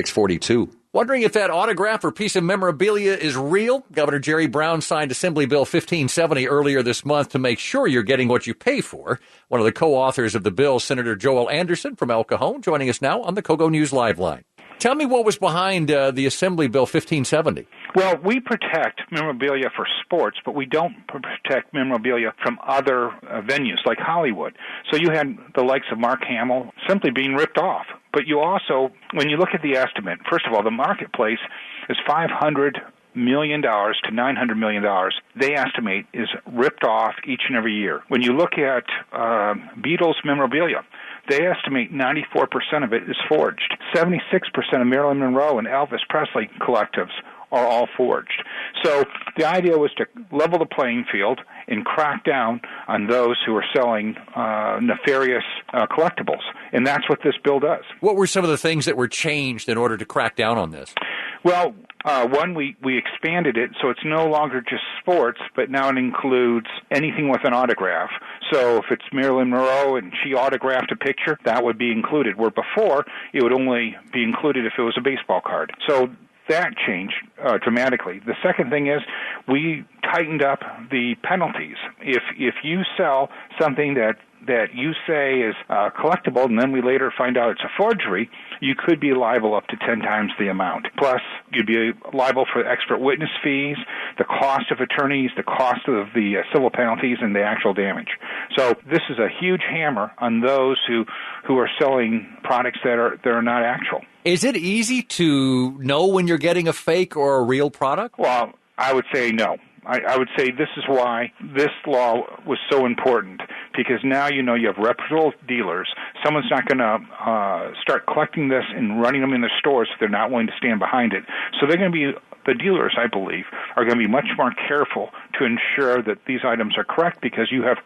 642. Wondering if that autograph or piece of memorabilia is real? Governor Jerry Brown signed Assembly Bill 1570 earlier this month to make sure you're getting what you pay for. One of the co-authors of the bill, Senator Joel Anderson from El Cajon, joining us now on the KOGO News Live line. Tell me what was behind the Assembly Bill 1570. Well, we protect memorabilia for sports, but we don't protect memorabilia from other venues like Hollywood. So you had the likes of Mark Hamill simply being ripped off. But you also, when you look at the estimate, first of all, the marketplace is $500 million to $900 million, they estimate, is ripped off each and every year. When you look at Beatles memorabilia, they estimate 94% of it is forged. 76% of Marilyn Monroe and Elvis Presley collectives are all forged. So the idea was to level the playing field and crack down on those who are selling nefarious collectibles. And that's what this bill does. What were some of the things that were changed in order to crack down on this? Well, one, we expanded it so it's no longer just sports, but now it includes anything with an autograph. So if it's Marilyn Monroe and she autographed a picture, that would be included, where before it would only be included if it was a baseball card. So that changed dramatically. The second thing is we tightened up the penalties. If you sell something that you say is collectible and then we later find out it's a forgery, you could be liable up to 10 times the amount. Plus, you'd be liable for expert witness fees, the cost of attorneys, the cost of the civil penalties, and the actual damage. So this is a huge hammer on those who are selling products that are not actual. Is it easy to know when you're getting a fake or a real product? Well, I would say no. I would say this is why this law was so important, because now you know you have reputable dealers. Someone's not going to start collecting this and running them in their stores if they're not willing to stand behind it. So they're going to be, the dealers, I believe, are going to be much more careful to ensure that these items are correct because you have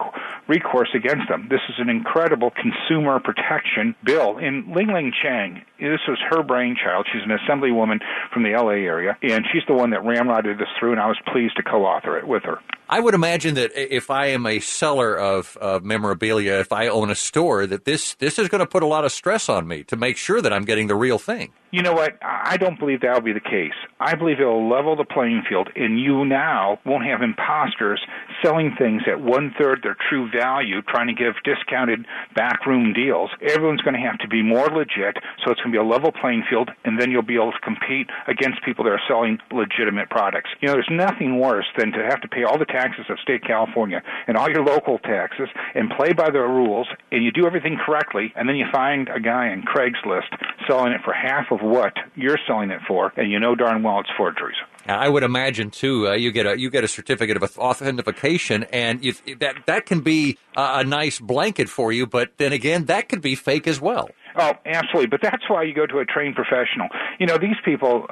recourse against them. This is an incredible consumer protection bill. And Ling Ling Chang, this was her brainchild. She's an assemblywoman from the L.A. area, and she's the one that ramrodded this through, and I was pleased to co-author it with her. I would imagine that if I am a seller of memorabilia, if I own a store, that this is going to put a lot of stress on me to make sure that I'm getting the real thing. You know what? I don't believe that will be the case. I believe it will level the playing field, and you now won't have imposters selling things at one-third their true value, trying to give discounted backroom deals. Everyone's going to have to be more legit, so it's going to be a level playing field, and then you'll be able to compete against people that are selling legitimate products. You know, there's nothing worse than to have to pay all the taxes of state California and all your local taxes and play by the rules, and you do everything correctly, and then you find a guy on Craigslist selling it for half of what you're selling it for, and you know darn well it's forgeries. I would imagine too. You get a certificate of authentication, and that can be a nice blanket for you. But then again, that could be fake as well. Oh, absolutely. But that's why you go to a trained professional. You know, these people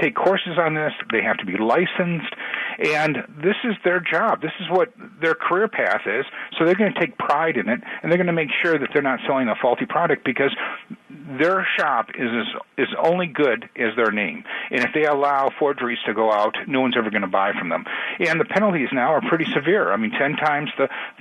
take courses on this. They have to be licensed, and this is their job. This is what their career path is. So they're going to take pride in it, and they're going to make sure that they're not selling a faulty product because their shop is only good as their name. And if they allow forgeries to go out, no one's ever going to buy from them. And the penalties now are pretty severe. I mean, 10 times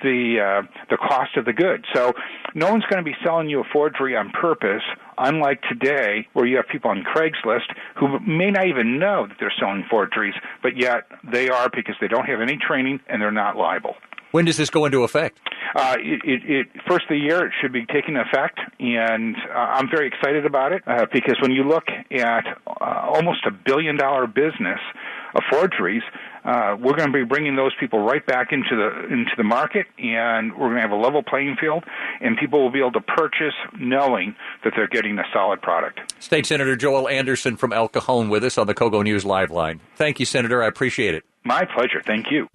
the cost of the good. So no one's going to be selling you a forgery on purpose, unlike today where you have people on Craigslist who may not even know that they're selling forgeries, but yet they are because they don't have any training and they're not liable. When does this go into effect? First of the year, it should be taking effect, and I'm very excited about it because when you look at almost $1 billion business of forgeries, we're going to be bringing those people right back into the market, and we're going to have a level playing field, and people will be able to purchase knowing that they're getting a solid product. State Senator Joel Anderson from El Cajon with us on the KOGO News Live line. Thank you, Senator. I appreciate it. My pleasure. Thank you.